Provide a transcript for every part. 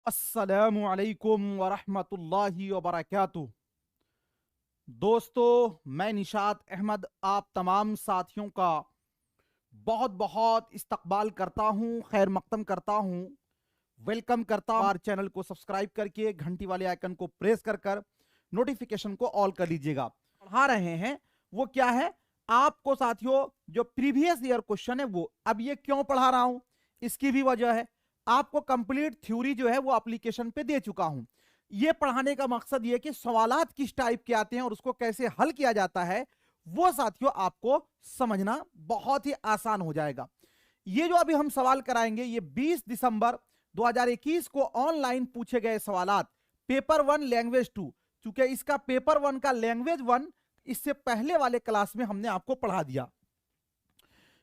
अस्सलामु अलैकुम वरहमतुल्लाहि वबरकातुह। दोस्तों, मैं निशात अहमद आप तमाम साथियों का बहुत बहुत इस्तकबाल करता हूं, खैर मकदम करता हूं, वेलकम करता हूं। चैनल को सब्सक्राइब करके घंटी वाले आइकन को प्रेस कर कर नोटिफिकेशन को ऑल कर लीजिएगा। पढ़ा रहे हैं वो क्या है आपको साथियों, जो प्रीवियस ईयर क्वेश्चन है वो। अब ये क्यों पढ़ा रहा हूं, इसकी भी वजह है। आपको कंप्लीट थ्योरी जो है वो एप्लीकेशन पे दे चुका हूं। ये पढ़ाने का मकसद ये कि सवालात किस टाइप के आते हैं और उसको कैसे हल किया जाता है वो साथियों आपको समझना बहुत ही आसान हो जाएगा। ये जो अभी हम सवाल कराएंगे ये 20 दिसंबर 2021 को ऑनलाइन पूछे गए सवालात, पेपर 1 लैंग्वेज 2। चूंकि इसका पेपर 1 का लैंग्वेज 1 इससे पहले वाले क्लास में हमने आपको पढ़ा दिया।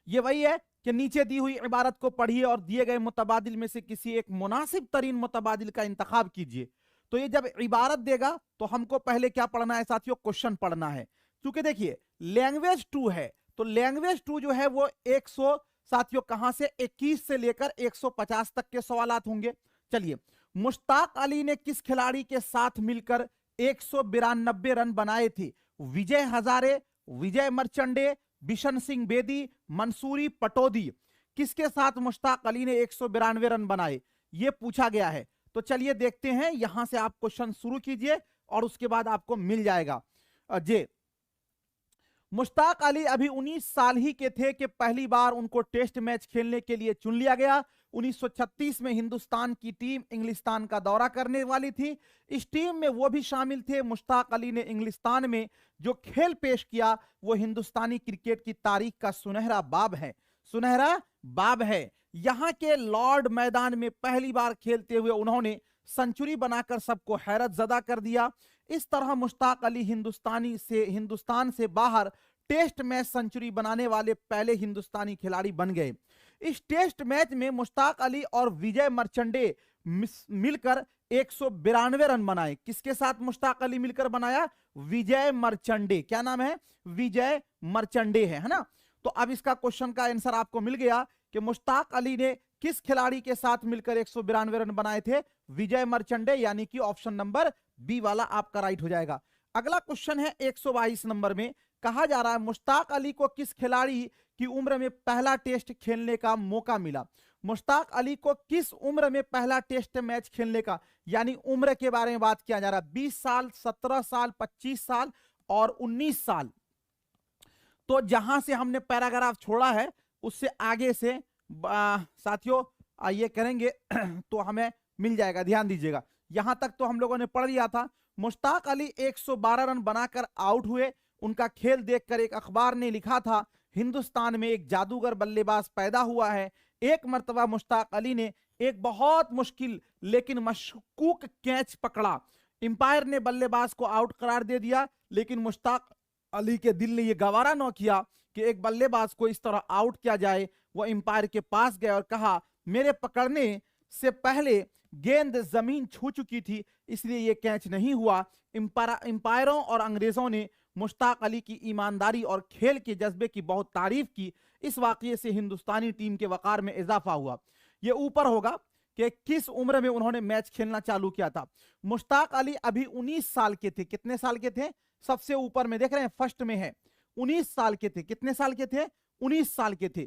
ये वही है कि नीचे दी हुई इबारत को पढ़िए और दिए गए मुतबादिल में से किसी एक मुनासिब तरीन मुतबादिल का इंतखाब कीजिए। तो ये जब इबारत देगा तो हमको पहले क्या पढ़ना है साथियों, क्वेश्चन पढ़ना है। क्योंकि देखिए लैंग्वेज 2 है तो लैंग्वेज 2 जो है वो 100 साथियों कहां से 21 से लेकर 150 तक के सवालात होंगे। चलिए, मुश्ताक अली ने किस खिलाड़ी के साथ मिलकर 192 रन बनाए थे? विजय हजारे, विजय मर्चेंडे, बिशन सिंह बेदी, मंसूरी पटौदी। किसके साथ मुश्ताक अली ने 192 रन बनाए, यह पूछा गया है। तो चलिए देखते हैं, यहां से आप क्वेश्चन शुरू कीजिए और उसके बाद आपको मिल जाएगा। जे मुश्ताक अली अभी 19 साल ही के थे कि पहली बार उनको टेस्ट मैच खेलने के लिए चुन लिया गया। 1936 में हिंदुस्तान की टीम इंग्लिस्तान का दौरा करने वाली थी। इस टीम में वो भी शामिल थे। मुश्ताक अली ने इंग्लिस्तान में जो खेल पेश किया वो हिंदुस्तानी क्रिकेट की तारीख का सुनहरा बाब है। सुनहरा बाब है। यहां के लॉर्ड मैदान में पहली बार खेलते हुए उन्होंने सेंचुरी बनाकर सबको हैरत जदा कर दिया। इस तरह मुश्ताक अली हिंदुस्तान से बाहर टेस्ट मैच सेंचुरी बनाने वाले पहले हिंदुस्तानी खिलाड़ी बन गए। इस टेस्ट मैच में मुश्ताक अली और विजय मर्चेंडे मिलकर 192 रन बनाए। किसके साथ मुश्ताक अली मिलकर बनाया? विजय मर्चेंडे। क्या नाम है? विजय मर्चेंडे है ना। तो अब इसका क्वेश्चन का आंसर आपको मिल गया कि मुश्ताक अली ने किस खिलाड़ी के साथ मिलकर 192 रन बनाए थे? विजय मर्चेंडे, यानी कि ऑप्शन नंबर बी वाला आपका राइट हो जाएगा। अगला क्वेश्चन है 122 नंबर में। कहा जा रहा है मुश्ताक अली को किस खिलाड़ी की उम्र में पहला टेस्ट खेलने का मौका मिला? मुश्ताक अली को किस उम्र में पहला टेस्ट मैच खेलने का, यानी उम्र के बारे में बात किया जा रहा है। 20 साल, 17 साल, 25 साल और 19 साल। तो जहां से हमने पैराग्राफ छोड़ा है उससे आगे से साथियों ये करेंगे तो हमें मिल जाएगा। ध्यान दीजिएगा, यहां तक तो हम लोगों ने पढ़ लिया था। मुश्ताक अली 112 रन बनाकर आउट हुए। उनका खेल देखकर एक अखबार ने लिखा था, हिंदुस्तान में एक जादूगर बल्लेबाज पैदा हुआ है। एक मर्तबा मुश्ताक अली ने एक बहुत मुश्किल लेकिन मशकूक कैच पकड़ा। अंपायर ने बल्लेबाज को आउट करार दे दिया, लेकिन मुश्ताक अली के दिल ने यह गवारा न किया कि एक बल्लेबाज को इस तरह आउट किया जाए। वो अंपायर के पास गए और कहा, मेरे पकड़ने से पहले गेंद जमीन छू चुकी थी, इसलिए यह कैच नहीं हुआ। अंपायरों और अंग्रेजों ने मुश्ताक अली की ईमानदारी और खेल के जज्बे की बहुत तारीफ की। इस वाकये से हिंदुस्तानी टीम के वकार में इजाफा हुआ। यह ऊपर होगा कि किस उम्र में उन्होंने मैच खेलना चालू किया था। मुश्ताक अली अभी 19 साल के थे। कितने साल के थे? सबसे ऊपर में देख रहे हैं, फर्स्ट में है 19 साल के थे। कितने साल के थे? 19 साल के थे।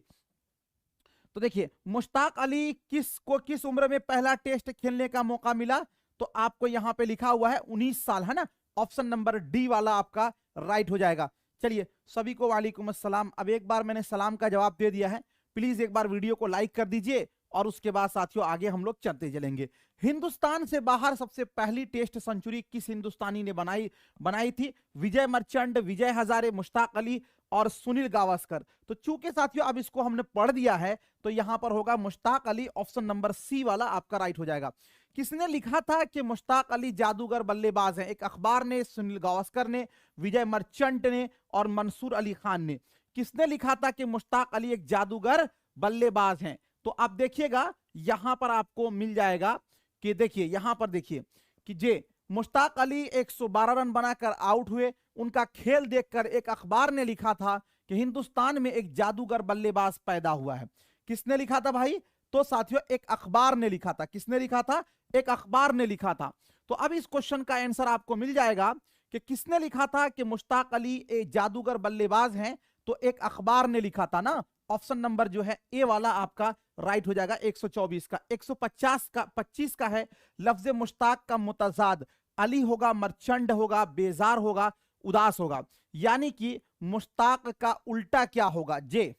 तो देखिए मुश्ताक अली किस उम्र में पहला टेस्ट खेलने का मौका मिला? तो आपको यहां पे लिखा हुआ है 19 साल, है ना। ऑप्शन नंबर डी वाला आपका राइट हो जाएगा। चलिए, सभी को वालेकुम अस्सलाम। अब एक बार मैंने सलाम का जवाब दे दिया है, प्लीज एक बार वीडियो को लाइक कर दीजिए और उसके बाद साथियों आगे हम लोग चलते चलेंगे। हिंदुस्तान से बाहर सबसे पहली टेस्ट सेंचुरी किस हिंदुस्तानी ने बनाई थी? विजय मर्चेंट, विजय हजारे, मुश्ताक अली और सुनील गावस्कर। तो चूंकि साथियों अब इसको हमने पढ़ दिया है तो यहां पर होगा Mushtaq Ali. Option number C वाला आपका राइट हो जाएगा। किसने लिखा था कि मुश्ताक अली जादूगर बल्लेबाज हैं? एक अखबार ने, सुनील गावस्कर ने, विजय मर्चेंट ने और मंसूर अली खान ने। किसने लिखा था कि मुश्ताक अली एक जादूगर बल्लेबाज हैं? तो आप देखिएगा यहां पर आपको मिल जाएगा कि देखिए यहां पर देखिए कि जे मुश्ताक अली 112 रन बनाकर आउट हुए। उनका खेल देखकर एक अखबार ने लिखा था कि हिंदुस्तान में एक जादूगर बल्लेबाज पैदा हुआ है। किसने लिखा था भाई? तो साथियों एक अखबार ने लिखा था। किसने लिखा था? एक अखबार ने लिखा था। तो अब इस क्वेश्चन का आंसर आपको मिल जाएगा कि किसने लिखा था कि मुश्ताक अली एक जादूगर बल्लेबाज हैं, तो एक अखबार ने लिखा था ना। ऑप्शन नंबर जो है ए वाला आपका राइट हो जाएगा 124 का। 150 का 25 का है लफ्ज मुश्ताक का मुतजाद अली होगा, मर्चेंट होगा, बेजार होगा, उदास होगा। यानी कि मुश्ताक का उल्टा क्या होगा? जे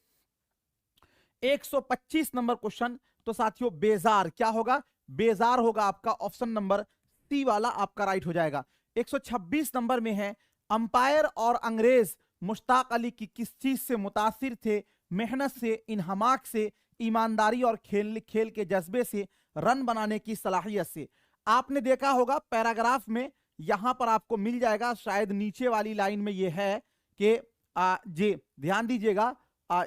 125 नंबर क्वेश्चन। तो साथियों बेजार क्या होगा? बेजार होगा आपका ऑप्शन नंबर सी वाला आपका राइट हो जाएगा। 126 नंबर में है अंपायर और अंग्रेज मुश्ताक अली की किस चीज से मुतासिर थे? मेहनत से, इन्हमाक से, ईमानदारी और खेल खेल के जज्बे से, रन बनाने की सलाहियत से। आपने देखा होगा पैराग्राफ में, यहां पर आपको मिल जाएगा, शायद नीचे वाली लाइन में यह है कि जे ध्यान दीजिएगा,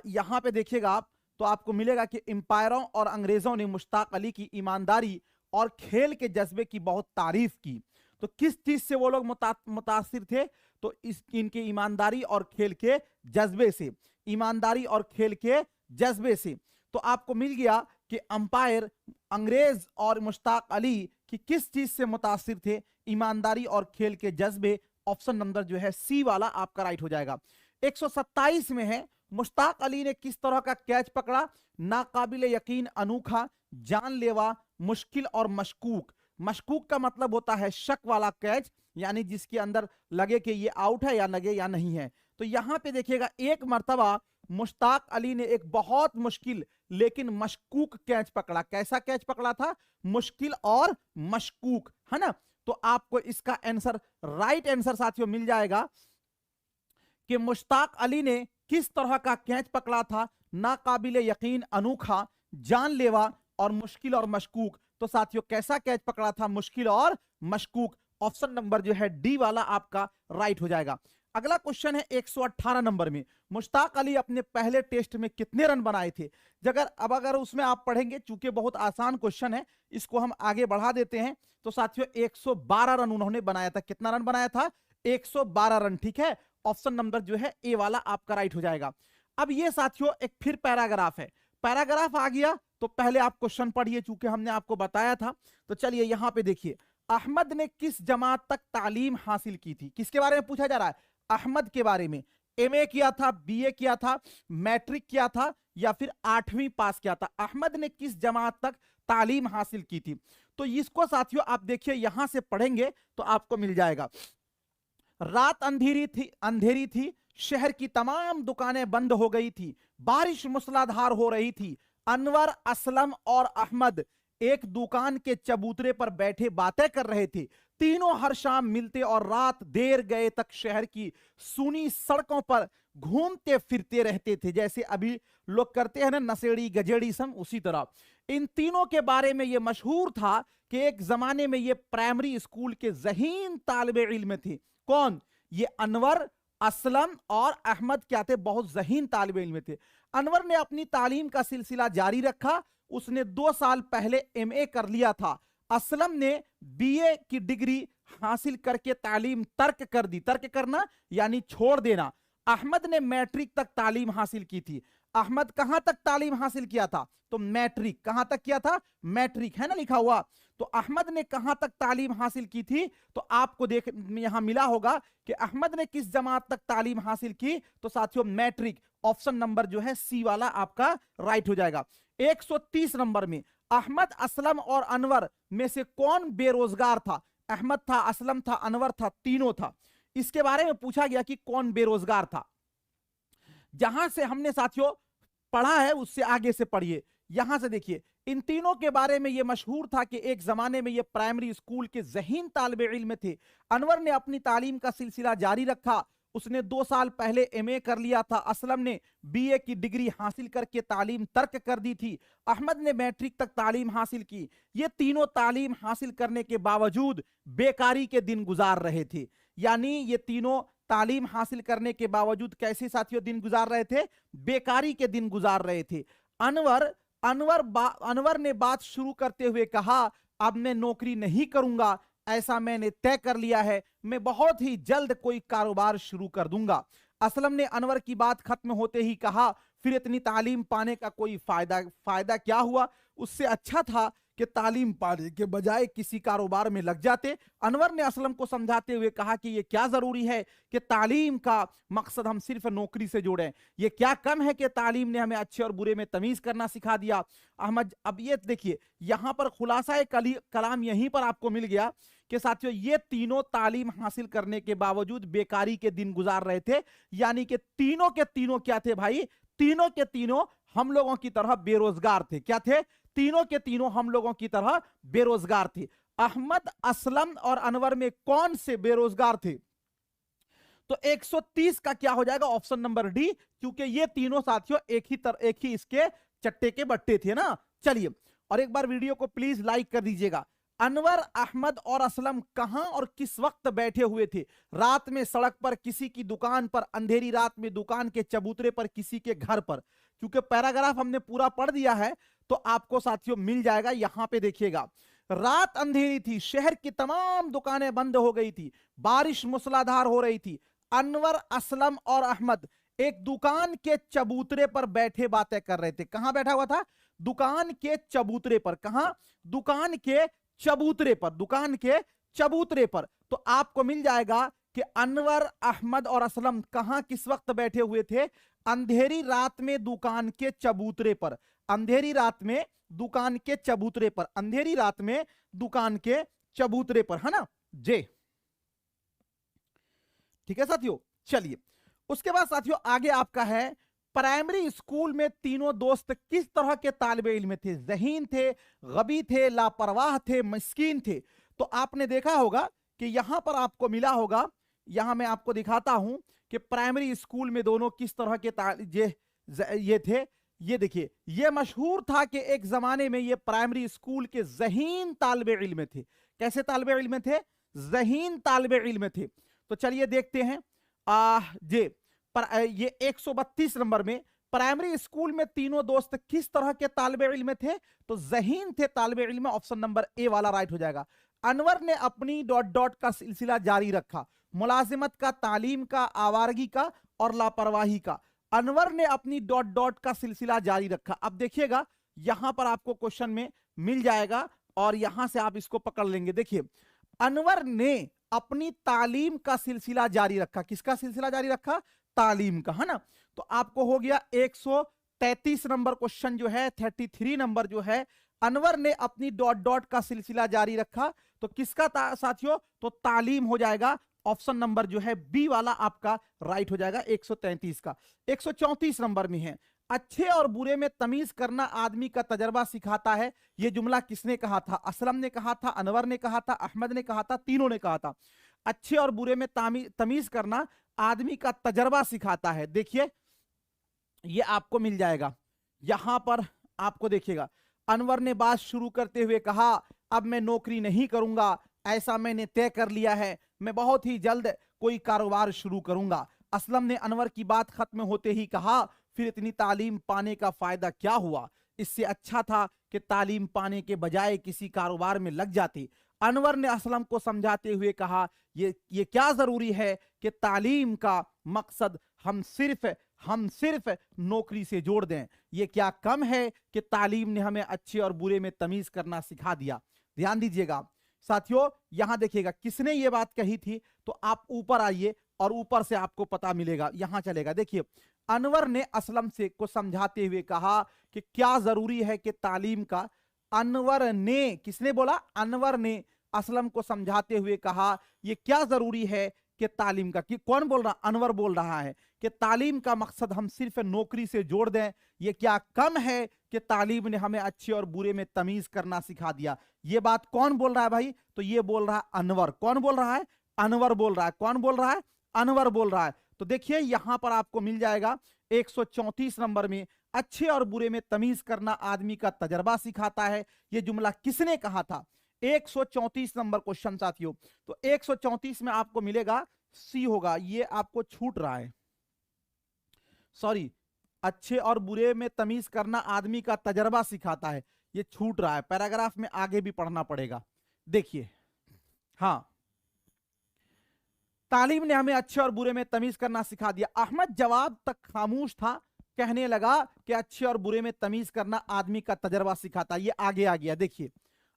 यहां पे देखिएगा आप तो आपको मिलेगा कि एम्पायरों और अंग्रेजों ने मुश्ताक अली की ईमानदारी और खेल के जज्बे की बहुत तारीफ की। तो किस चीज से वो लोग मुतासिर थे? तो इनके ईमानदारी और खेल के जज्बे से, ईमानदारी और खेल के जज्बे से। तो आपको मिल गया कि अंपायर, अंग्रेज और मुश्ताक अली की किस चीज से मुतासिर थे? ईमानदारी और खेल के जज्बे। ऑप्शन नंबर जो है सी वाला आपका राइट हो जाएगा। 127 में है मुश्ताक अली ने किस तरह का कैच पकड़ा? नाकाबिले यकीन, अनूठा, जानलेवा, मुश्किल और मशकूक। मशकूक का मतलब होता है शक वाला कैच, यानी जिसके अंदर लगे कि ये आउट है या लगे या नहीं है। तो यहां पे देखिएगा एक मर्तबा मुश्ताक अली ने एक बहुत मुश्किल लेकिन मशकूक कैच पकड़ा। कैसा कैच पकड़ा था? मुश्किल और मशकूक, है ना। तो आपको इसका आंसर, राइट आंसर साथियों मिल जाएगा कि मुश्ताक अली ने किस तरह का कैच पकड़ा था? नाकाबिले यकीन, अनूठा, जानलेवा और मुश्किल और मशकूक। तो साथियों कैसा कैच पकड़ा था? मुश्किल और मशकूक। ऑप्शन नंबर जो है डी वाला आपका राइट हो जाएगा। अगला क्वेश्चन है 118 नंबर में, मुश्ताक अली अपने पहले टेस्ट में कितने रन बनाए थे? अगर उसमें आप पढ़ेंगे, चूंकि बहुत आसान क्वेश्चन है, इसको हम आगे बढ़ा देते हैं। तो साथियों 112 रन उन्होंने बनाया था। कितना रन बनाया था? 112 रन, ठीक है। ऑप्शन नंबर जो है ए वाला आपका राइट हो जाएगा। अब ये साथियों एक फिर पैराग्राफ है। पैराग्राफ आ गया तो पहले आप क्वेश्चन पढ़िए, चूंकि हमने आपको बताया था। तो चलिए यहां पे देखिए, अहमद ने किस जमात तक तालीम हासिल की थी? किसके बारे में पूछा जा रहा है? अहमद के बारे में। एमए किया था, बीए किया था, मैट्रिक किया था या फिर 8वीं पास किया था? अहमद ने किस जमात तक तालीम हासिल की थी? तो इसको साथियों आप देखिए, यहां से पढ़ेंगे तो आपको मिल जाएगा। रात अंधेरी थी, शहर की तमाम दुकानें बंद हो गई थी, बारिश मूसलाधार हो रही थी। अनवर, असलम और अहमद एक दुकान के चबूतरे पर बैठे बातें कर रहे थे। तीनों हर शाम मिलते और रात देर गए तक शहर की सूनी सड़कों पर घूमते फिरते रहते थे, जैसे अभी लोग करते हैं ना, नशेड़ी गजेड़ी सम, उसी तरह। इन तीनों के बारे में यह मशहूर था कि एक जमाने में ये प्राइमरी स्कूल के ज़हीन तालिबे इल्म थे। कौन? ये अनवर, असलम और अहमद क्या थे? बहुत ज़हीन तालिबे इल्म थे। अनवर ने अपनी तालीम का सिलसिला जारी रखा, उसने 2 साल पहले एमए कर लिया था। असलम ने बीए की डिग्री हासिल करके तालीम तर्क कर दी। तर्क करना यानी छोड़ देना। अहमद ने मैट्रिक तक तालीम हासिल की थी। अहमद कहां तक तालीम हासिल किया था? तो मैट्रिक। कहां तक किया था? मैट्रिक, है ना लिखा हुआ। तो अहमद ने कहां तक तालीम हासिल की थी? तो आपको देख यहां मिला होगा कि अहमद ने किस जमात तक तालीम हासिल की? तो साथियों मैट्रिक। ऑप्शन नंबर जो है सी वाला आपका राइट हो जाएगा। 130 नंबर में, अहमद, असलम और अनवर में से कौन बेरोजगार था? अहमद था, असलम था, अनवर था, तीनों था। इसके बारे में पूछा गया कि कौन बेरोजगार था। जहां से हमने साथियों पढ़ा है उससे आगे से पढ़िए। यहां से देखिए, इन तीनों के बारे में यह मशहूर था कि एक जमाने में ये प्राइमरी स्कूल के ज़हीन तालिबे इल्म थे। अनवर ने अपनी तालीम का सिलसिला जारी रखा, उसने 2 साल पहले एमए कर लिया था। असलम ने बीए की डिग्री हासिल करके तालीम तर्क कर दी थी। अहमद ने मैट्रिक तक तालीम हासिल की। ये तीनों तालीम हासिल करने के बावजूद बेकारी के दिन गुजार रहे थे। यानी ये तीनों तालीम हासिल करने के बावजूद कैसे साथियों दिन गुजार रहे थे? बेकारी के दिन गुजार रहे थे। अनवर ने बात शुरू करते हुए कहा, अब मैं नौकरी नहीं करूंगा, ऐसा मैंने तय कर लिया है, मैं बहुत ही जल्द कोई कारोबार शुरू कर दूंगा। असलम ने अनवर की बात खत्म होते ही कहा, फिर इतनी तालीम पाने का कोई फायदा क्या हुआ? उससे अच्छा था कि तालीम पाने के बजाय किसी कारोबार में लग जाते। अनवर ने असलम को समझाते हुए कहा कि ये क्या जरूरी है कि तालीम का मकसद हम सिर्फ नौकरी से जोड़ें, ये क्या कम है कि तालीम ने हमें अच्छे और बुरे में तमीज करना सिखा दिया। अहमद, अब ये देखिए यहां पर खुलासा कलाम यहीं पर आपको मिल गया कि साथियों ये तीनों तालीम हासिल करने के बावजूद बेकारी के दिन गुजार रहे थे। यानी कि तीनों के तीनों क्या थे भाई? तीनों के तीनों हम लोगों की तरह बेरोजगार थे। क्या थे? तीनों के तीनों हम लोगों की तरह बेरोजगार थे। अहमद, असलम और अनवर में कौन से बेरोजगार थे? तो 130 का क्या हो जाएगा? ऑप्शन नंबर डी, क्योंकि ये तीनों साथियों एक ही इसके चट्टे के बट्टे थे ना। चलिए, और एक बार वीडियो को प्लीज लाइक कर दीजिएगा। अनवर, अहमद और असलम कहां और किस वक्त बैठे हुए थे? रात में सड़क पर, किसी की दुकान पर, अंधेरी रात में दुकान के चबूतरे पर, किसी के घर पर। क्योंकि पैराग्राफ हमने पूरा पढ़ दिया है तो आपको साथियों मिल जाएगा। यहां पे देखिएगा, रात अंधेरी थी, शहर की तमाम दुकानें बंद हो गई थी, बारिश मूसलाधार हो रही थी। अनवर, असलम और अहमद एक दुकान के चबूतरे पर बैठे बातें कर रहे थे। कहां बैठा हुआ था? दुकान के चबूतरे पर। कहां? दुकान के चबूतरे पर। दुकान के चबूतरे पर। तो आपको मिल जाएगा कि अनवर, अहमद और असलम कहां किस वक्त बैठे हुए थे? अंधेरी रात में दुकान के चबूतरे पर। अंधेरी रात में दुकान के चबूतरे पर। अंधेरी रात में दुकान के चबूतरे पर, है ना जे? ठीक है साथियों। चलिए, उसके बाद साथियों आगे आपका है, प्राइमरी स्कूल में तीनों दोस्त किस तरह के तालिबे इल्म थे? ज़हीन थे, गबी थे, लापरवाह थे, मस्कीन थे। तो आपने देखा होगा कि यहां पर आपको मिला होगा, यहां मैं आपको दिखाता हूं कि प्राइमरी स्कूल में दोनों किस तरह के ये थे। ये देखिए, ये मशहूर था कि एक जमाने में ये प्राइमरी स्कूल के ज़हीन तालिबे इल्म थे। कैसे तालिबे इल्म थे? ज़हीन तालिबे इल्म थे। तो चलिए देखते हैं। ये 132 नंबर में प्राइमरी स्कूल में तीनों दोस्त किस तरह के तालिबे इल्म थे? तो ज़हीन थे तालिबे इल्म। ऑप्शन नंबर ए वाला राइट हो जाएगा। अनवर ने अपनी डॉट डॉट का सिलसिला जारी रखा, मुलाजिमत का, तालीम का, आवारगी का और लापरवाही का। अनवर ने अपनी डॉट डॉट का सिलसिला जारी रखा। अब देखिएगा, यहां पर आपको क्वेश्चन में मिल जाएगा और यहां से आप इसको पकड़ लेंगे। देखिए, अनवर ने अपनी तालीम का सिलसिला जारी रखा। किसका सिलसिला जारी रखा? तालीम का, है ना। तो आपको हो गया 133 नंबर क्वेश्चन जो है, 33 नंबर जो है, अनवर ने अपनी डॉट डॉट का सिलसिला जारी रखा। तो किसका साथियों? तो तालीम हो जाएगा। ऑप्शन नंबर जो है बी वाला आपका राइट हो जाएगा 133 का। 134 नंबर में है, अच्छे और बुरे में तमीज करना आदमी का तजर्बा सिखाता है। यह जुमला किसने कहा था? असलम ने कहा था, अनवर ने कहा था, अहमद ने कहा था, तीनों ने कहा था। अच्छे और बुरे में तमीज करना आदमी का तजर्बा सिखाता है। देखिए, यह आपको मिल जाएगा। यहां पर आपको देखिएगा, अनवर ने बात शुरू करते हुए कहा, अब मैं नौकरी नहीं करूंगा, ऐसा मैंने तय कर लिया है, मैं बहुत ही जल्द कोई कारोबार शुरू करूंगा। असलम ने अनवर की बात खत्म होते ही कहा, फिर इतनी तालीम पाने का फायदा क्या हुआ? इससे अच्छा था कि तालीम पाने के बजाय किसी कारोबार में लग जाती। अनवर ने असलम को समझाते हुए कहा, ये क्या जरूरी है कि तालीम का मकसद हम सिर्फ नौकरी से जोड़ दें। ये क्या कम है कि तालीम ने हमें अच्छे और बुरे में तमीज करना सिखा दिया। ध्यान दीजिएगा साथियों, यहां देखिएगा किसने ये बात कही थी। तो आप ऊपर आइए और ऊपर से आपको पता मिलेगा, यहां चलेगा। देखिए, अनवर ने असलम से को समझाते हुए कहा कि क्या जरूरी है कि तालीम का। अनवर ने, किसने बोला? अनवर ने असलम को समझाते हुए कहा, यह क्या जरूरी है कि तालीम का। कि कौन बोल रहा? अनवर बोल रहा है कि तालीम का मकसद हम सिर्फ नौकरी से जोड़ दें। यह क्या कम है कि तालीम ने हमें अच्छे और बुरे में तमीज करना सिखा दिया। यह बात कौन बोल रहा है भाई? तो यह बोल रहा है अनवर। कौन बोल रहा है? अनवर बोल रहा है। कौन बोल रहा है? अनवर बोल रहा है। तो देखिए, यहां पर आपको मिल जाएगा 134 नंबर में, अच्छे और बुरे में तमीज करना आदमी का तजर्बा सिखाता है। यह जुमला किसने कहा था? 134 नंबर क्वेश्चन साथियों। तो 134 में आपको मिलेगा सी होगा। ये आपको छूट रहा है, सॉरी, अच्छे और बुरे में तमीज करना आदमी का तजर्बा सिखाता है, ये छूट रहा है। पैराग्राफ में आगे भी पढ़ना पड़ेगा। देखिए, हां, तालीम ने हमें अच्छे और बुरे में तमीज करना सिखा दिया। अहमद जवाब तक खामोश था। कहने लगा कि अच्छे और बुरे में तमीज करना आदमी का तजर्बा सिखाता है। ये आगे आ गया, देखिए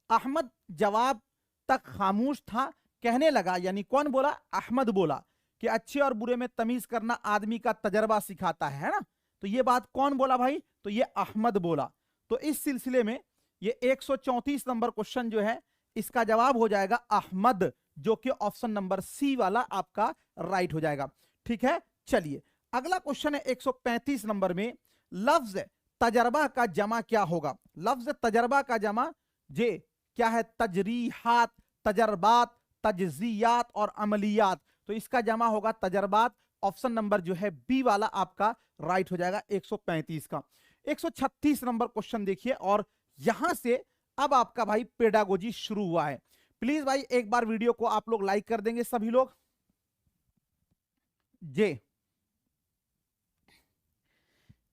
अहमद जवाब तक खामोश था। कहने लगा, यानी कौन बोला? अहमद बोला कि अच्छे और बुरे में तमीज करना आदमी का तजर्बा सिखाता है ना। तो ये बात कौन बोला भाई? तो ये अहमद बोला। तो इस सिलसिले में ये 134 नंबर क्वेश्चन जो है इसका जवाब हो जाएगा अहमद, जो कि ऑप्शन नंबर सी वाला आपका राइट हो जाएगा। ठीक है, चलिए अगला क्वेश्चन है 135 नंबर में, लफ्ज तजर्बा का जमा क्या होगा? लफ्ज तजर्बा का जमा जे क्या है? तजरीहात, तजर्बात, तजजियात और अमलियात। तो इसका जमा होगा तजर्बात। ऑप्शन नंबर जो है बी वाला आपका राइट हो जाएगा 135 का। 136 नंबर क्वेश्चन देखिए, और यहां से अब आपका भाई पेडागोजी शुरू हुआ है। प्लीज भाई एक बार वीडियो को आप लोग लाइक कर देंगे सभी लोग जे,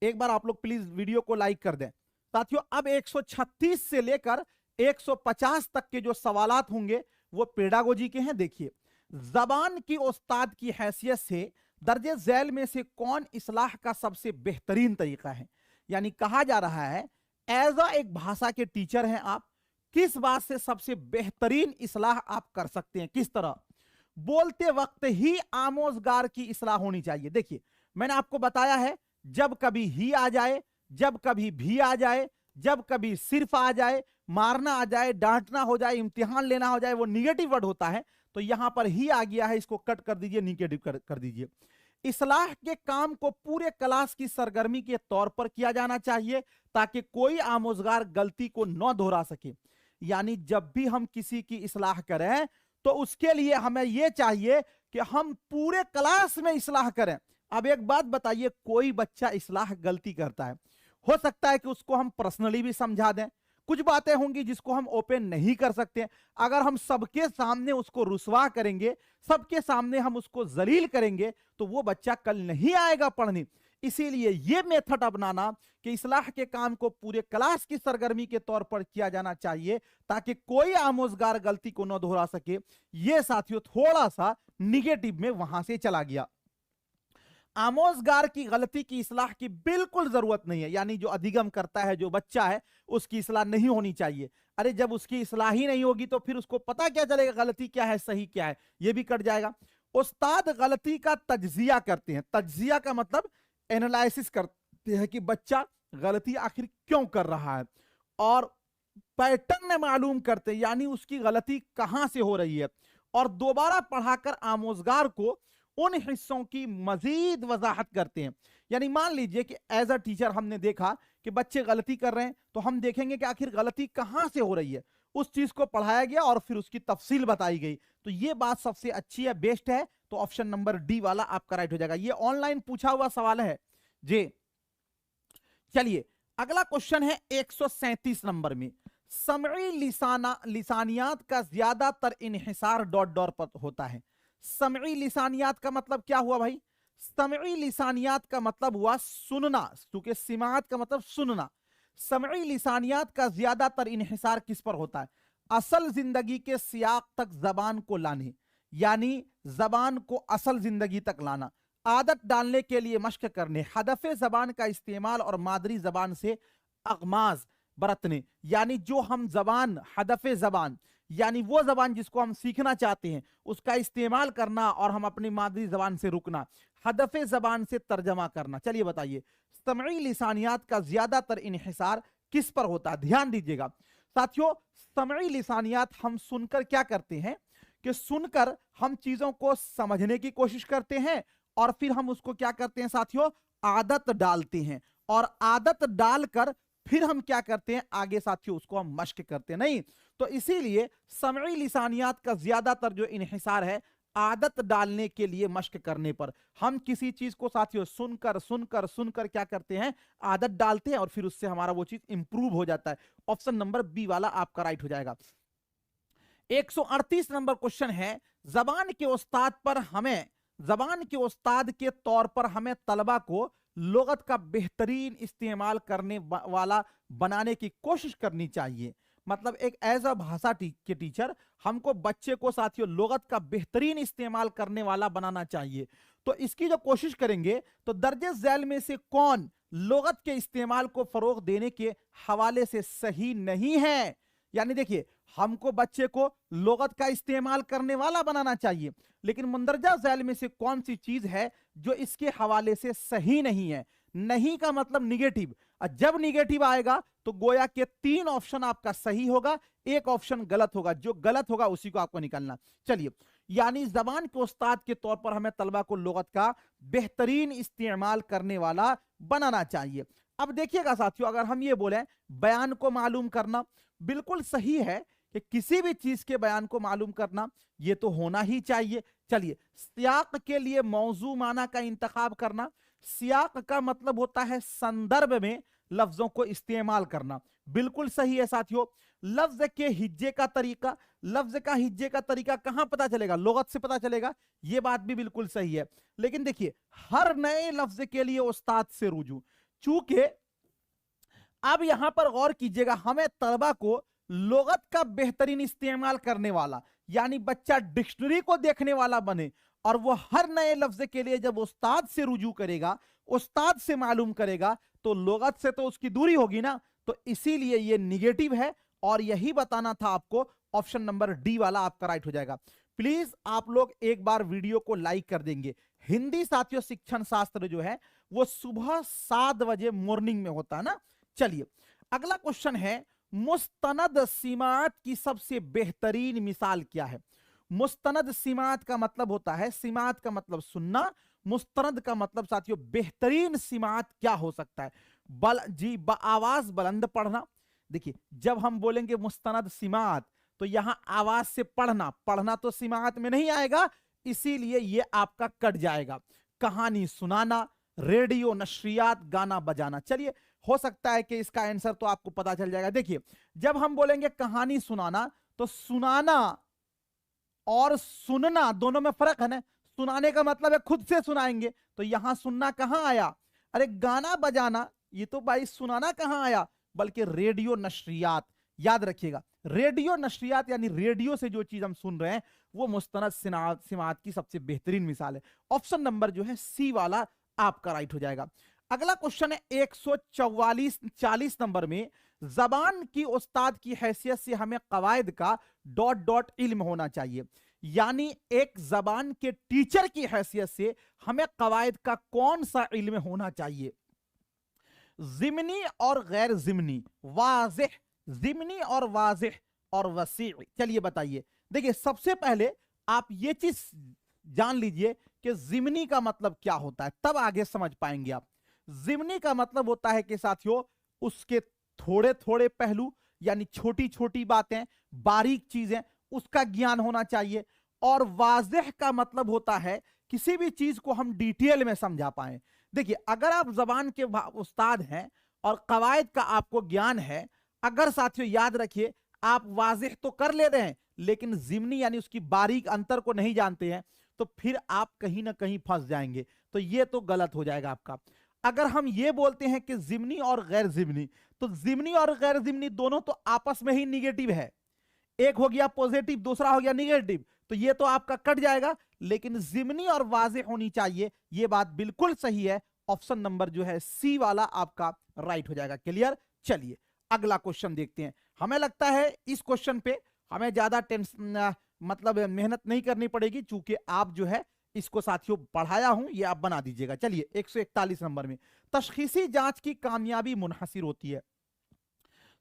एक बार आप लोग प्लीज वीडियो को लाइक कर दें साथियों। अब 136 से लेकर 150 तक के जो सवालात होंगे वो पेडागोजी के हैं। देखिए, जबान की उस्ताद की हैसियत से दर्जे झैल में से कौन इस्लाह का सबसे बेहतरीन तरीका है? यानी कहा जा रहा है एज अ एक भाषा के टीचर हैं आप, किस बात से सबसे बेहतरीन इस्लाह आप कर सकते हैं? किस तरह? बोलते वक्त ही आमोजगार की इस्लाह होनी चाहिए। देखिए मैंने आपको बताया है, जब कभी ही आ जाए, जब कभी भी आ जाए, जब कभी सिर्फ आ जाए, मारना आ जाए, डांटना हो जाए, इम्तिहान लेना हो जाए, वो निगेटिव वर्ड होता है। तो यहां पर ही आ गया है, इसको कट कर दीजिए, निगेटिव कर दीजिए। इस्लाह के काम को पूरे क्लास की सरगर्मी के तौर पर किया जाना चाहिए ताकि कोई आमोजगार गलती को न दोहरा सके। यानी जब भी हम किसी की इस्लाह करें तो उसके लिए हमें यह चाहिए कि हम पूरे क्लास में इस्लाह करें। अब एक बात बताइए, कोई बच्चा इस्लाह गलती करता है, हो सकता है कि उसको हम पर्सनली भी समझा दें, कुछ बातें होंगी जिसको हम ओपन नहीं कर सकते। अगर हम सबके सामने उसको रुसवा करेंगे, सबके सामने हम उसको जलील करेंगे, तो वो बच्चा कल नहीं आएगा पढ़ने। इसीलिए ये मेथड अपनाना कि इस्लाह के काम को पूरे क्लास की सरगर्मी के तौर पर किया जाना चाहिए ताकि कोई आमोजगार गलती को न दोहरा सके, ये साथियों थोड़ा सा निगेटिव में वहां से चला गया। आमोजगार की गलती की इस्लाह की बिल्कुल जरूरत नहीं है, यानी जो अधिगम करता है, जो बच्चा है, उसकी इस्लाह नहीं होनी चाहिए। अरे जब उसकी इस्लाह ही नहीं होगी तो फिर उसको पता क्या चलेगा गलती क्या है, सही क्या है? ये भी कट जाएगा। उस्ताद गलती का तज्जिया करते हैं। तज्जिया का मतलब एनालिसिस करते हैं कि बच्चा गलती आखिर क्यों कर रहा है, और पैटर्न मालूम करते हैं, यानी उसकी गलती कहां से हो रही है, और दोबारा पढ़ाकर आमोजगार को उन हिस्सों की मजीद वजाहत करते हैं। यानी मान लीजिए कि एज अ टीचर हमने देखा कि बच्चे गलती कर रहे हैं, तो हम देखेंगे कि आखिर गलती कहां से हो रही है, उस चीज को पढ़ाया गया और फिर उसकी तफसील बताई गई। तो ये बात सबसे अच्छी है, बेस्ट है। तो ऑप्शन नंबर डी वाला आपका राइट हो जाएगा। ये ऑनलाइन पूछा हुआ सवाल है जी। चलिए अगला क्वेश्चन है 137 नंबर में, समई लिसानियात का ज्यादातर इन्हिसार डॉट डॉट पर होता है। समई लिसानियात का मतलब क्या हुआ भाई? समई लिसानियात का मतलब हुआ सुनना, क्योंकि सिमात का मतलब सुनना। समई लिसानियात का ज्यादातर इन्हिसार किस पर होता है? असल जिंदगी के सियाक तक जबान को लाने, यानी जबान को असल जिंदगी तक लाना, आदत डालने के लिए मश्क करने, हदफे जबान का इस्तेमाल और मादरी जबान से अगमाज बरतने, यानी जो हम जबान, हदफे जबान यानी वो जबान जिसको हम सीखना चाहते हैं उसका इस्तेमाल करना और हम अपनी मादरी जबान से रुकना, हदफे जबान से तर्जमा करना। चलिए बताइए समई लिसानियात का ज्यादातर इन्हिसार किस पर होता है? ध्यान दीजिएगा साथियों, समई लिसानियात हम सुनकर क्या करते हैं कि सुनकर हम चीजों को समझने की कोशिश करते हैं और फिर हम उसको क्या करते हैं साथियों? आदत डालते हैं, और आदत डालकर फिर हम क्या करते हैं आगे साथियों? उसको हम मश्क करते हैं। नहीं, तो इसीलिए समई लिसानियात का ज्यादातर जो इन्हिसार है आदत डालने के लिए मश्क करने पर। हम किसी चीज को साथियों सुनकर सुनकर सुनकर क्या करते हैं? आदत डालते हैं और फिर उससे हमारा वो चीज इंप्रूव हो जाता है। ऑप्शन नंबर बी वाला आपका राइट हो जाएगा। 138 नंबर क्वेश्चन है, जबान के उस्ताद पर हमें, जबान के उस्ताद के तौर पर हमें तलबा को लुगत का बेहतरीन इस्तेमाल करने वाला बनाने की कोशिश करनी चाहिए। मतलब एक एज अ भाषा के टीचर हमको बच्चे को साथियों लुगत का बेहतरीन इस्तेमाल करने वाला बनाना चाहिए। तो इसकी जो कोशिश करेंगे तो दर्जे झैल में से कौन लुगत के इस्तेमाल को फरोग देने के हवाले से सही नहीं है। यानी देखिए, हमको बच्चे को लुगत का इस्तेमाल करने वाला बनाना चाहिए, लेकिन मुंदरजा झैल में से कौन सी चीज है जो इसके हवाले से सही नहीं है। नहीं का मतलब निगेटिव, और जब निगेटिव आएगा तो गोया के 3 ऑप्शन आपका सही होगा, एक ऑप्शन गलत होगा, जो गलत होगा उसी को आपको निकालना। चलिए, यानी जबान के उस्ताद के तौर पर हमें तलबा को लुगत का बेहतरीन इस्तेमाल करने वाला बनाना चाहिए। अब देखिएगा साथियों, अगर हम ये बोले बयान को मालूम करना, बिल्कुल सही है कि किसी भी चीज के बयान को मालूम करना ये तो होना ही चाहिए। चलिए, सियाक के लिए मौजू माना का इंतखाब करना। सियाक का मतलब होता है संदर्भ में लफ्जों को इस्तेमाल करना, बिल्कुल सही है साथियों। लफ्ज के हिज्जे का तरीका, लफ्ज का हिज्जे का तरीका कहां पता चलेगा? लुगत से पता चलेगा, यह बात भी बिल्कुल सही है। लेकिन देखिए, हर नए लफ्ज के लिए उस्ताद से रुजू, चूंकि अब यहां पर गौर कीजिएगा, हमें तलबा को लुगत का बेहतरीन इस्तेमाल करने वाला, यानी बच्चा डिक्शनरी को देखने वाला बने, और वो हर नए लफ्ज के लिए जब उस्ताद से रुजू करेगा, उस्ताद से मालूम करेगा, तो लुगत से तो उसकी दूरी होगी ना। तो इसीलिए ये निगेटिव है, और यही बताना था आपको। ऑप्शन नंबर डी वाला आपका राइट हो जाएगा। प्लीज आप लोग एक बार वीडियो को लाइक कर देंगे। हिंदी साथियों शिक्षण शास्त्र जो है वो सुबह 7 बजे मॉर्निंग में होता है ना। चलिए, अगला क्वेश्चन है, मुस्तनद सिमात की सबसे बेहतरीन मिसाल क्या है? मुस्तनद सिमात का मतलब होता है, सिमात का मतलब सुनना, मुस्तनद का मतलब साथियों बेहतरीन सिमात क्या हो सकता है? आवाज बुलंद पढ़ना। देखिए, जब हम बोलेंगे मुस्तनद सिमात, तो यहां आवाज से पढ़ना, पढ़ना तो सिमात में नहीं आएगा, इसीलिए यह आपका कट जाएगा। कहानी सुनाना, रेडियो नशरियात, गाना बजाना। चलिए, हो सकता है कि इसका आंसर तो आपको पता चल जाएगा। देखिए, जब हम बोलेंगे कहानी सुनाना, तो सुनाना और सुनना दोनों में फर्क है ना। सुनाने का मतलब है खुद से सुनाएंगे, तो यहां सुनना कहां आया? अरे गाना बजाना, ये तो भाई सुनाना कहां आया? बल्कि रेडियो नशरियात। याद रखिएगा, रेडियो नशरियात यानी रेडियो से जो चीज हम सुन रहे हैं वो मुस्तनद सिमात की सबसे बेहतरीन मिसाल है। ऑप्शन नंबर जो है सी वाला आपका राइट हो जाएगा। अगला क्वेश्चन है 144 नंबर में, जबान की उस्ताद की हैसियत से हमें कवायद का ... इल्म होना चाहिए। यानी एक जबान के टीचर की हैसियत से हमें कवायद का कौन सा इल्म होना चाहिए? जिमनी और गैर जिमनी, वाज़ेह, जिमनी और वाज़ेह और वसी। चलिए बताइए। देखिए, सबसे पहले आप ये चीज जान लीजिए कि जिमनी का मतलब क्या होता है, तब आगे समझ पाएंगे आप। जिमनी का मतलब होता है कि साथियों उसके थोड़े थोड़े पहलू, यानी छोटी छोटी बातें, बारीक चीजें, उसका ज्ञान होना चाहिए। और वाज़ेह का मतलब होता है किसी भी चीज को हम डिटेल में समझा पाए। देखिए, अगर आप जबान के उस्ताद हैं और कवायद का आपको ज्ञान है, अगर साथियों याद रखिए आप वाज़ेह तो कर ले रहे हैं, लेकिन जिमनी यानी उसकी बारीक अंतर को नहीं जानते हैं, तो फिर आप कहीं ना कहीं फंस जाएंगे। तो ये तो गलत हो जाएगा आपका। अगर हम ये बोलते हैं कि जिमनी और गैर जिमनी, तो जिमनी और गैर जिमनी दोनों तो आपस में ही निगेटिव है। एक हो गया पॉजिटिव, दूसरा हो गया निगेटिव, तो ये तो आपका कट जाएगा। लेकिन जिमनी और वाज़ेह होनी चाहिए, ये बात बिल्कुल सही है। ऑप्शन नंबर जो है सी वाला आपका राइट हो जाएगा। क्लियर? चलिए अगला क्वेश्चन देखते हैं। हमें लगता है इस क्वेश्चन पे हमें ज्यादा टेंशन मतलब मेहनत नहीं करनी पड़ेगी, चूंकि आप जो है इसको साथियों पढ़ाया हूं, ये आप बना दीजिएगा। चलिए 141 नंबर में, तशखीसी जांच की कामयाबी मुनहसिर होती है।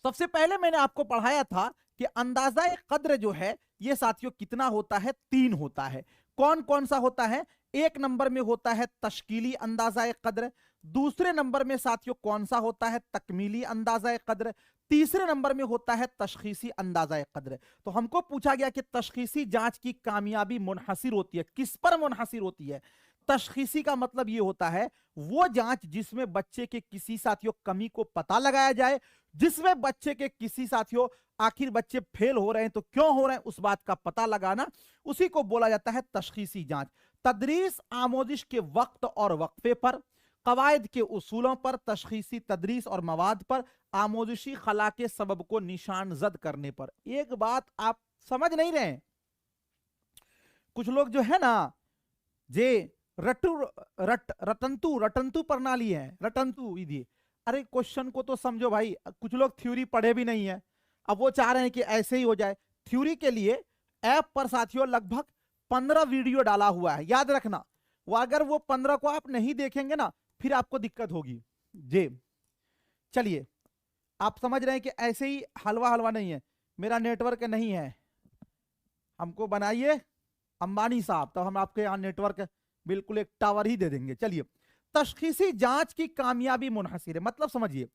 सबसे पहले मैंने आपको पढ़ाया था कि अंदाजा कद्र जो है ये साथियों कितना होता है? 3 होता है। कौन कौन सा होता है? एक नंबर में होता है तश्कीली अंदाजा कद्र, दूसरे नंबर में साथियों कौन सा होता है? तकमीली अंदाजा कद्र, तीसरे नंबर में होता है तशखीसी अंदाजा कद्र। तो हमको पूछा गया कि तशखीसी जांच की कामयाबी मुनहसिर होती है, किस पर मुनहसिर होती है? तशखीसी का मतलब यह होता है वो जांच जिसमें बच्चे के किसी साथियों कमी को पता लगाया जाए, जिसमें बच्चे के किसी साथियों आखिर बच्चे फेल हो रहे हैं तो क्यों हो रहे हैं उस बात का पता लगाना, उसी को बोला जाता है तशखीसी जांच। तदरीस आमोजिश के वक्त और वक्फे पर, कवायद के उसूलों पर, तशखीसी तदरीस और मवाद पर, आमोजिशी खला के सबब को निशान जद करने पर। एक बात आप समझ नहीं रहे हैं, कुछ लोग जो है ना जे रटु रटंतु रटंतु प्रणाली है, रटंतु विधि। अरे क्वेश्चन को तो समझो भाई, कुछ लोग थ्योरी पढ़े भी नहीं है, अब वो चाह रहे हैं कि ऐसे ही हो जाए। थ्योरी के लिए ऐप पर साथियों लगभग 15 वीडियो डाला हुआ है, याद रखना। वो अगर वो 15 को आप नहीं देखेंगे ना, फिर आपको दिक्कत होगी जी। चलिए, आप समझ रहे हैं कि ऐसे ही हलवा हलवा नहीं है, मेरा नेटवर्क नहीं है, हमको बनाइए अंबानी साहब, तो हम आपके यहाँ नेटवर्क बिल्कुल एक टावर ही दे देंगे। चलिए, तशखीसी जांच की कामयाबी मुनहसिर है, मतलब समझिए,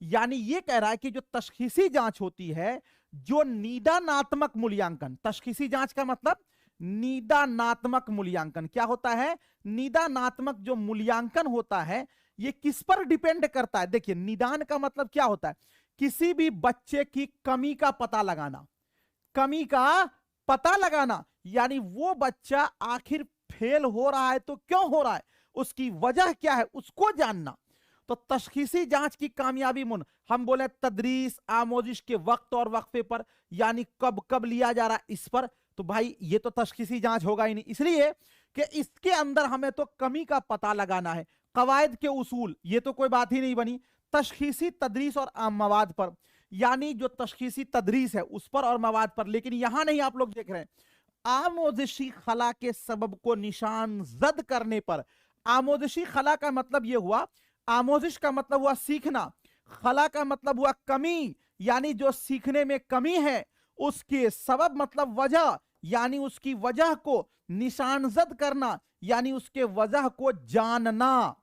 यानी ये कह रहा है कि जो तशखीसी जांच होती है, जो निदानात्मक मूल्यांकन, तशखीसी जांच का मतलब निदानात्मक मूल्यांकन क्या होता है? निदानात्मक जो मूल्यांकन होता है, ये किस पर डिपेंड करता है? देखिए, निदान का मतलब क्या होता है? किसी भी बच्चे की कमी का पता लगाना, कमी का पता लगाना, यानी वो बच्चा आखिर फेल हो रहा है तो क्यों हो रहा है, उसकी वजह क्या है, उसको जानना। तो तशखीसी जांच की कामयाबी मुन, हम बोले तदरीस आमोजिश के वक्त और वक्फे पर, यानी कब कब लिया जा रहा है इस पर, तो भाई ये तो तशखीसी जांच होगा ही नहीं, इसलिए कि इसके अंदर हमें तो कमी का पता लगाना है। कवायद के उसूल, ये तो कोई बात ही नहीं बनी। तशखीसी तदरीस और आम मवाद पर, यानी जो तशखीसी तदरीस है उस पर और मवाद पर, लेकिन यहां नहीं, आप लोग देख रहे हैं आमोजिशी खला के सबब को निशान जद करने पर। आमोजिशी खला का मतलब यह हुआ, आमोजिश का मतलब हुआ सीखना, खला का मतलब हुआ कमी, यानी जो सीखने में कमी है उसके सबब मतलब वजह, यानी उसकी वजह को निशानजद करना, यानी उसके वजह को जानना।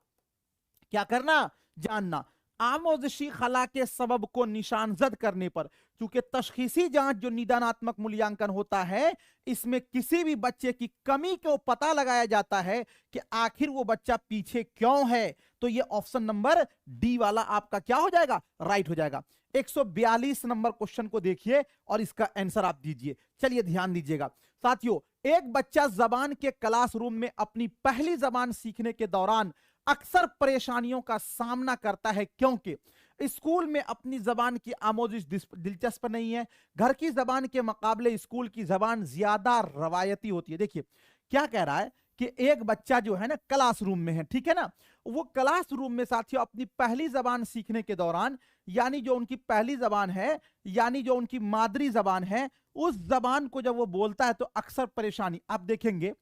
क्या करना? जानना। आमोजिशी खला के सबब को निशानजद करने पर, क्योंकि तशखीसी जांच जो निदानात्मक मूल्यांकन होता है, इसमें किसी भी बच्चे की कमी को पता लगाया जाता है कि आखिर वो बच्चा पीछे क्यों है। तो ये ऑप्शन नंबर डी वाला आपका क्या हो जाएगा? राइट हो जाएगा। 142 नंबर क्वेश्चन को देखिए और इसका आंसर आप दीजिए। चलिए ध्यान दीजिएगा साथियों, एक बच्चा जबान के क्लासरूम में अपनी पहली जबान सीखने के दौरान अक्सर परेशानियों का सामना करता है, क्योंकि स्कूल में अपनी जबान की आमोजिश दिलचस्प नहीं है, घर की जबान के मुकाबले स्कूल की जबान ज्यादा रवायती होती है। देखिए क्या कह रहा है कि एक बच्चा जो है ना क्लासरूम में है, ठीक है ना, वो क्लासरूम में साथियों अपनी पहली जबान सीखने के दौरान, यानी जो उनकी पहली जबान है, यानी जो उनकी मादरी जबान है, उस जबान को जब वो बोलता है तो अक्सर परेशानी। आप देखेंगे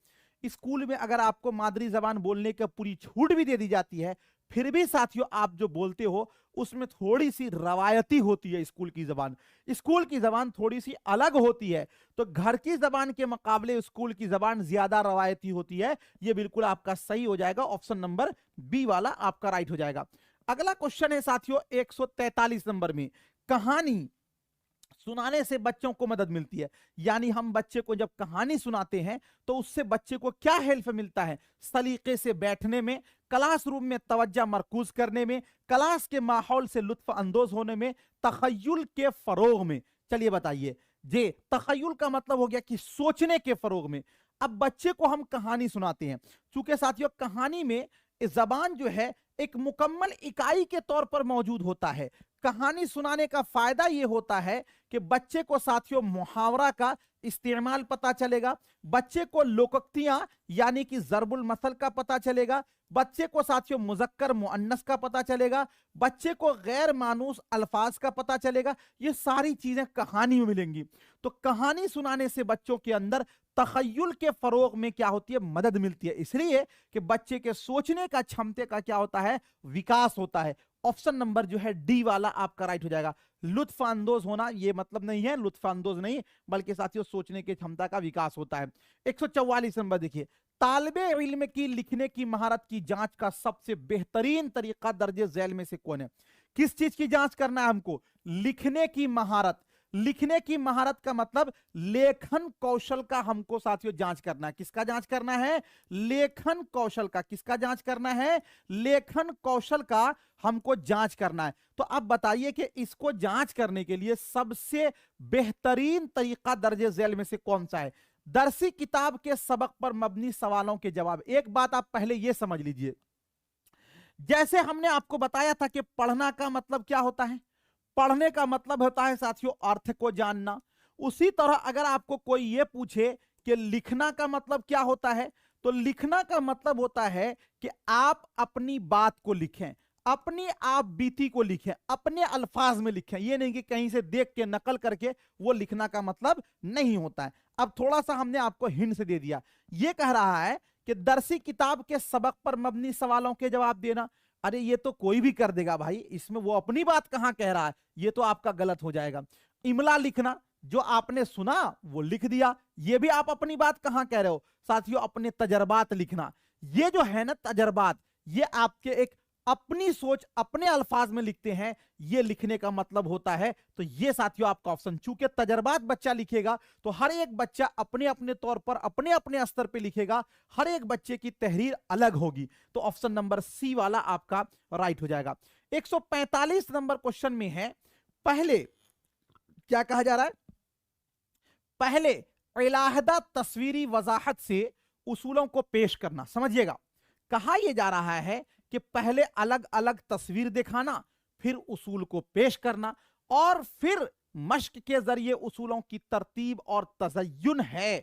स्कूल में अगर आपको मादरी जबान बोलने की पूरी छूट भी दे दी जाती है, फिर भी साथियों आप जो बोलते हो उसमें थोड़ी सी रवायती होती है। स्कूल की जबान थोड़ी सी अलग होती है, तो घर की जबान के मुकाबले स्कूल की जबान ज्यादा रवायती होती है। यह बिल्कुल आपका सही हो जाएगा, ऑप्शन नंबर बी वाला आपका राइट हो जाएगा। अगला क्वेश्चन है साथियों 143 नंबर में, कहानी सुनाने से बच्चों को मदद मिलती है, यानी हम बच्चे को जब कहानी सुनाते हैं तो उससे बच्चे को क्या हेल्प मिलता है? सलीके से बैठने में, क्लासरूम में तवज्जो मरकूज करने में, क्लास के माहौल से लुत्फ अंदोज होने में, तखय्युल के फरोग में। चलिए बताइए जे, तखय्युल का मतलब हो गया कि सोचने के फरोग में। अब बच्चे को हम कहानी सुनाते हैं, चूंकि साथियों कहानी में जबान जो है एक मुकम्मल इकाई के तौर पर मौजूद होता है। कहानी सुनाने का फायदा यह होता है कि बच्चे को साथियों मुहावरा का इस्तेमाल पता चलेगा, बच्चे को लोकोक्तियां यानी कि जरबुल मसल का पता चलेगा, बच्चे को साथियों मुजक्कर मुअन्नस का पता चलेगा, बच्चे को गैर मानूस अल्फाज का पता चलेगा। ये सारी चीजें कहानी में मिलेंगी। तो कहानी सुनाने से बच्चों के अंदर तखय्युल के फरोग में क्या होती है? मदद मिलती है, इसलिए कि बच्चे के सोचने का क्षमता का क्या होता है? विकास होता है। ऑप्शन नंबर जो है डी वाला आपका राइट हो जाएगा। लुत्फ अंदोज होना ये मतलब नहीं है, लुत्फ अंदोज नहीं, बल्कि साथियों सोचने की क्षमता का विकास होता है। 144 नंबर देखिए, तालिबे इल्म की लिखने की महारत की जांच का सबसे बेहतरीन तरीका दर्जे झैल में से कौन है? किस चीज की जांच करना है हमको? लिखने की महारत। लिखने की महारत का मतलब लेखन कौशल का हमको साथियों जांच करना है। किसका जांच करना है? लेखन कौशल का। किसका जांच करना है? लेखन कौशल का हमको जांच करना है। तो अब बताइए कि इसको जांच करने के लिए सबसे बेहतरीन तरीका दर्जे झैल में से कौन सा है? दरसी किताब के सबक पर मबनी सवालों के जवाब। एक बात आप पहले यह समझ लीजिए, जैसे हमने आपको बताया था कि पढ़ना का मतलब क्या होता है? पढ़ने का मतलब होता है साथियों अर्थ को जानना। उसी तरह अगर आपको कोई यह पूछे कि लिखना का मतलब क्या होता है, तो लिखना का मतलब होता है कि आप अपनी बात को लिखें, अपनी आप बीती को लिखें, अपने अल्फाज में लिखें। ये नहीं कि कहीं से देख के नकल करके, वो लिखना का मतलब नहीं होता है। अब थोड़ा सा हमने आपको हिंट से दे दिया। ये कह रहा है कि दरसी किताब के सबक पर मबनी सवालों के जवाब देना। अरे ये तो कोई भी कर देगा भाई, इसमें वो अपनी बात कहां कह रहा है, ये तो आपका गलत हो जाएगा। इमला लिखना, जो आपने सुना वो लिख दिया, ये भी आप अपनी बात कहां कह रहे हो साथियों, अपने तजर्बात लिखना। ये जो है ना तजर्बात, ये आपके एक अपनी सोच अपने अल्फाज में लिखते हैं, ये लिखने का मतलब होता है। तो ये साथियों आपका ऑप्शन, चूंकि तजर्बात बच्चा लिखेगा तो हर एक बच्चा अपने अपने तौर पर अपने अपने स्तर पे लिखेगा, हर एक बच्चे की तहरीर अलग होगी। तो ऑप्शन नंबर सी वाला आपका राइट हो जाएगा। 145 नंबर क्वेश्चन में है, पहले क्या कहा जा रहा है, पहले इलाहदा तस्वीरी वजाहत से उसूलों को पेश करना। समझिएगा, कहा यह जा रहा है कि पहले अलग अलग तस्वीर दिखाना, फिर उसूल को पेश करना, और फिर मश्क के जरिए उसूलों की तरतीब और तज़य्युन है।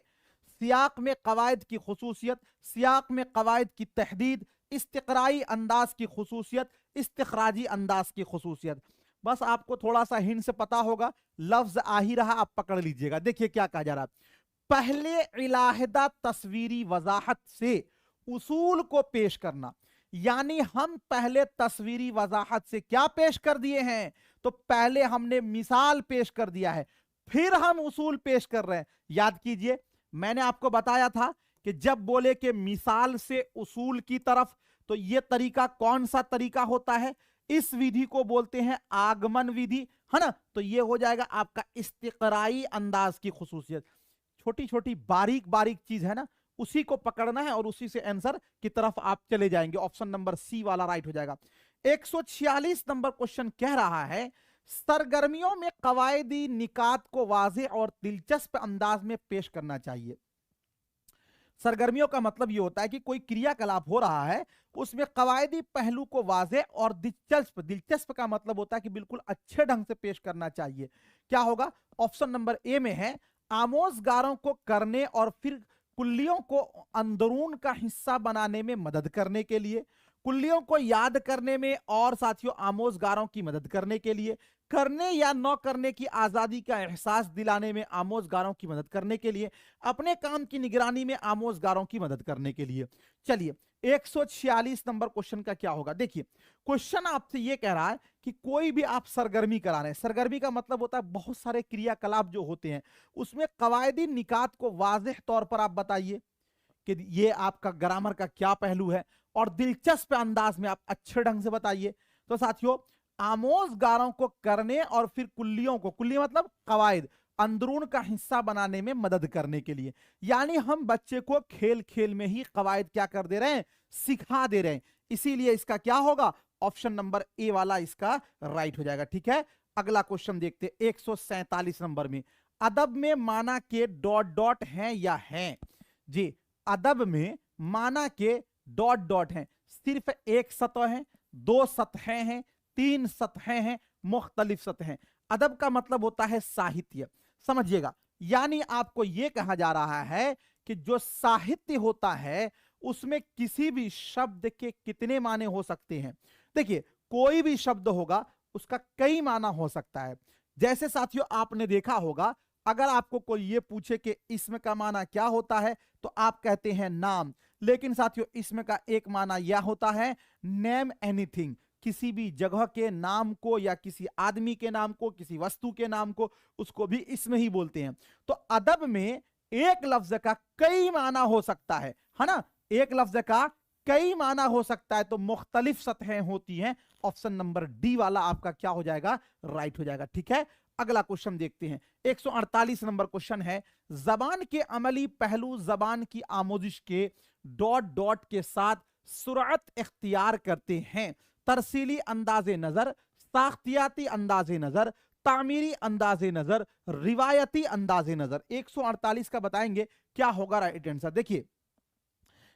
सियाक में कवायद की खुसूसियत, सियाक में कवायद की तहदीद, इस्तिक़राई अंदाज की खुसूसियत, इस्तिखराजी अंदाज की खुसूसियत। बस आपको थोड़ा सा हिंट से पता होगा, लफ्ज आ ही रहा, आप पकड़ लीजिएगा। देखिए क्या कहा जा रहा है, पहले इलाहदा तस्वीरी वजाहत से उसूल को पेश करना, यानी हम पहले तस्वीरी वजाहत से क्या पेश कर दिए हैं, तो पहले हमने मिसाल पेश कर दिया है, फिर हम उसूल पेश कर रहे हैं। याद कीजिए, मैंने आपको बताया था कि जब बोले कि मिसाल से उसूल की तरफ, तो यह तरीका कौन सा तरीका होता है, इस विधि को बोलते हैं आगमन विधि, है ना। तो यह हो जाएगा आपका इस्तिक़राई अंदाज की खुसूसियत। छोटी छोटी बारीक बारीक चीज है ना, उसी को पकड़ना है और उसी से आंसर की तरफ आप चले जाएंगे। ऑप्शन नंबर सी वाला राइट हो जाएगा। 146 नंबर क्वेश्चन कह रहा है, सरगर्मियों में कवायदी निकात को वाज़ेह और दिलचस्प अंदाज में पेश करना चाहिए। सरगर्मियों का मतलब यह होता है कि कोई क्रियाकलाप हो रहा है, उसमें कवायदी पहलू को वाज़ेह और दिलचस्प, दिलचस्प का मतलब होता है कि बिल्कुल अच्छे ढंग से पेश करना चाहिए। क्या होगा, ऑप्शन नंबर ए में है, आमोजगारों को करने और फिर कुल्लियों को अंदरून का हिस्सा बनाने में मदद करने के लिए, कुल्लियों को याद करने में और साथियों आमोजगारों की मदद करने के लिए, करने या न करने की आजादी का एहसास दिलाने में आमोजगारों की मदद करने के लिए, अपने काम की निगरानी में आमोजगारों की मदद करने के लिए। चलिए 146 नंबर क्वेश्चन का क्या होगा, देखिए क्वेश्चन आपसे यह कह रहा है कि कोई भी आप सरगर्मी करा रहे हैं, सरगर्मी का मतलब होता है बहुत सारे क्रियाकलाप जो होते हैं, उसमें कवायदी निकात को वाज़ेह तौर पर आप बताइए कि ये आपका ग्रामर का क्या पहलू है, और दिलचस्प अंदाज में आप अच्छे ढंग से बताइए। तो साथियों, आमोजगारों को करने और फिर कुल्लियों को, कुल्ली मतलब कवायद, अंदरून का हिस्सा बनाने में मदद करने के लिए, यानी हम बच्चे को खेल खेल में ही कवायद क्या कर दे रहे हैं, सिखा दे रहे हैं। इसीलिए इसका क्या होगा, ऑप्शन नंबर ए वाला इसका राइट हो जाएगा। ठीक है, अगला क्वेश्चन देखते हैं 147 नंबर में, अदब में माना के डॉट डॉट हैं या हैं। जी, अदब में माना के डॉट डॉट हैं, सिर्फ एक सतह है, दो सतहें हैं, तीन सतहें हैं, मुख्तलिफ सतहें। अदब का मतलब होता है साहित्य, समझिएगा, यानी आपको यह कहा जा रहा है कि जो साहित्य होता है उसमें किसी भी शब्द के कितने माने हो सकते हैं। देखिए, कोई भी शब्द होगा उसका कई माना हो सकता है। जैसे साथियों आपने देखा होगा, अगर आपको कोई ये पूछे कि इसम का माना क्या होता है, तो आप कहते हैं नाम, लेकिन साथियों इसम का एक माना यह होता है नेम एनीथिंग, किसी भी जगह के नाम को या किसी आदमी के नाम को, किसी वस्तु के नाम को, उसको भी इसम ही बोलते हैं। तो अदब में एक लफ्ज का कई माना हो सकता है ना, एक लफ्ज का कई माना हो सकता है, तो मुख्तलिफ सतहें होती हैं। ऑप्शन नंबर डी वाला आपका क्या हो जाएगा, राइट हो जाएगा। ठीक है, अगला क्वेश्चन देखते हैं 148 नंबर क्वेश्चन है, जबान के अमली पहलू जबान की आमोजिश के डॉट डॉट के साथ सुरअत इख्तियार करते हैं। तरसीली अंदाजे नजर, साख्तियाती अंदाजे नजर, तामीरी अंदाजे नजर, रिवायती अंदाजे नजर। 148 का बताएंगे क्या होगा राइट आंसर। देखिए,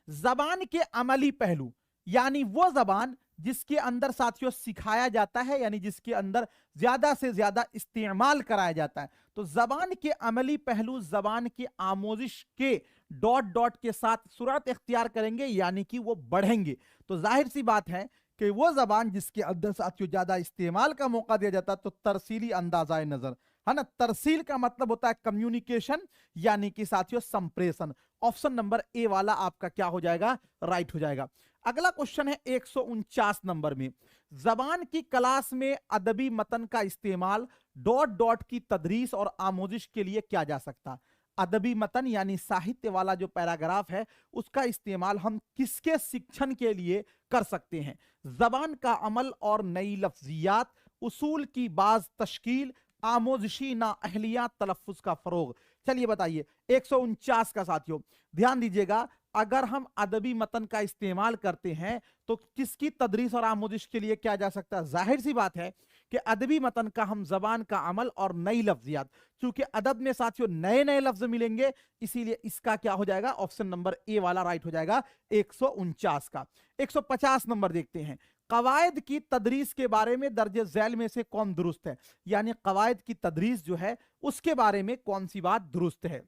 जबान के अमली पहलू, यानी वो जबान जिसके अंदर साथियों सिखाया जाता है, यानी जिसके अंदर ज्यादा से ज्यादा इस्तेमाल कराया जाता है। तो जबान के अमली पहलू जबान की आमोजिश के डॉट डॉट के साथ सूरत इख्तियार करेंगे, यानी कि वो बढ़ेंगे। तो जाहिर सी बात है कि वो जबान जिसके अंदर साथियों ज्यादा इस्तेमाल का मौका दिया जाता है, तो तरसीली अंदाजा नजर है ना। तरसील का मतलब होता है कम्युनिकेशन, यानी कि साथियों संप्रेषण। ऑप्शन नंबर ए वाला आपका क्या हो जाएगा, राइट हो जाएगा। अगला क्वेश्चन है 149 नंबर में, जबान की क्लास में अदबी मतन का इस्तेमाल डॉट डॉट की तदरीस और आमोजिश के लिए किया जा सकता। अदबी मतन यानी साहित्य वाला जो पैराग्राफ है, उसका इस्तेमाल हम किसके शिक्षण के लिए कर सकते हैं? जबान का अमल और नई लफ्जियात, उसूल की बाज तश्कील, आमोजिशी ना अहलिया तलफ्फुज का फरोग। चलिए बताइए 149 का साथियों ध्यान दीजिएगा। अगर हम अदबी मतन का इस्तेमाल करते हैं तो किसकी तदरीस और आमोजिश के लिए क्या जा सकता है? जाहिर सी बात है कि अदबी मतन का हम जबान का अमल और नई लफ्जियात, क्योंकि अदब में साथियों नए नए लफ्ज मिलेंगे, इसीलिए इसका क्या हो जाएगा, ऑप्शन नंबर ए वाला राइट हो जाएगा 149 का। 150 नंबर देखते हैं, कवायद की तदरीस के बारे में दर्जे झैल में से कौन दुरुस्त है? यानी कवायद की तदरीस जो है उसके बारे में कौन सी बात दुरुस्त है?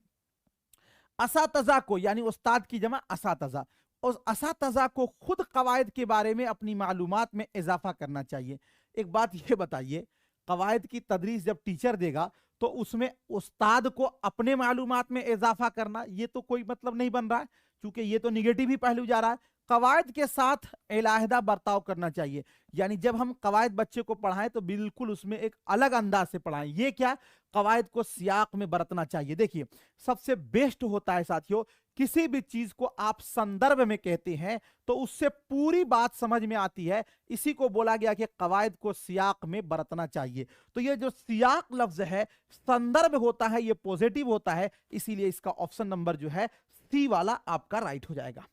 असातजा को, यानी उस्ताद की जमा असातजा, उस असातजा को खुद कवायद के बारे में अपनी मालूमात में इजाफा करना चाहिए। एक बात ये बताइए, कवायद की तदरीस जब टीचर देगा तो उसमें उस्ताद को अपने मालूमात में इजाफा करना, ये तो कोई मतलब नहीं बन रहा है, क्योंकि ये तो निगेटिव ही पहलू जा रहा है। कवायद के साथ इलाहिदा बर्ताव करना चाहिए, यानी जब हम कवायद बच्चे को पढ़ाएं तो बिल्कुल उसमें एक अलग अंदाज से पढ़ाएं। ये क्या, कवायद को सियाक में बरतना चाहिए। देखिए सबसे बेस्ट होता है साथियों, किसी भी चीज को आप संदर्भ में कहते हैं तो उससे पूरी बात समझ में आती है, इसी को बोला गया कि कवायद को सियाक में बरतना चाहिए। तो ये जो सियाक लफ्ज है, संदर्भ होता है, ये पॉजिटिव होता है, इसीलिए इसका ऑप्शन नंबर जो है सी वाला आपका राइट हो जाएगा।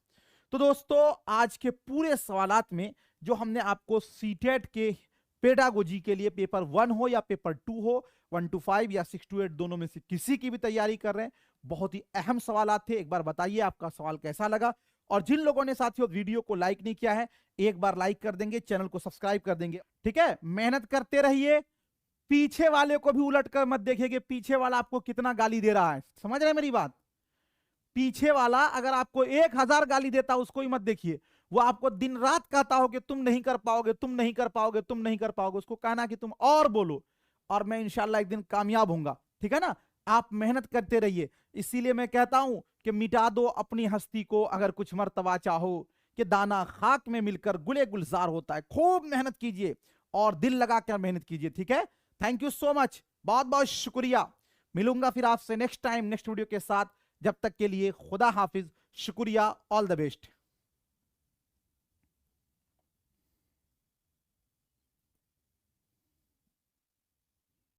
तो दोस्तों आज के पूरे सवालात में जो हमने आपको सीटेट के पेडागोजी के लिए पेपर 1 हो या पेपर 2 हो, 1 to 5 या 6 to 8 दोनों में से किसी की भी तैयारी कर रहे हैं, बहुत ही अहम सवालात थे। एक बार बताइए आपका सवाल कैसा लगा, और जिन लोगों ने साथियों वीडियो को लाइक नहीं किया है एक बार लाइक कर देंगे, चैनल को सब्सक्राइब कर देंगे, ठीक है। मेहनत करते रहिए, पीछे वाले को भी उलट कर मत देखिए कि पीछे वाला आपको कितना गाली दे रहा है, समझ रहे हैं मेरी बात। पीछे वाला अगर आपको 1000 गाली देता उसको ही मत देखिए, वो आपको दिन रात कहता हो कि तुम नहीं कर पाओगे, तुम नहीं कर पाओगे, तुम नहीं कर पाओगे, उसको कहना कि तुम और बोलो, और मैं इंशाल्लाह एक दिन कामयाब होऊंगा, ठीक है ना। आप मेहनत करते रहिए, इसीलिए मैं कहता हूं कि मिटा दो अपनी हस्ती को अगर कुछ मर्तबा चाहो, कि दाना खाक में मिलकर गुले गुलजार होता है। खूब मेहनत कीजिए और दिल लगाकर मेहनत कीजिए, ठीक है। थैंक यू सो मच, बहुत बहुत शुक्रिया। मिलूंगा फिर आपसे नेक्स्ट टाइम नेक्स्ट वीडियो के साथ, जब तक के लिए खुदा हाफिज, शुक्रिया, ऑल द बेस्ट।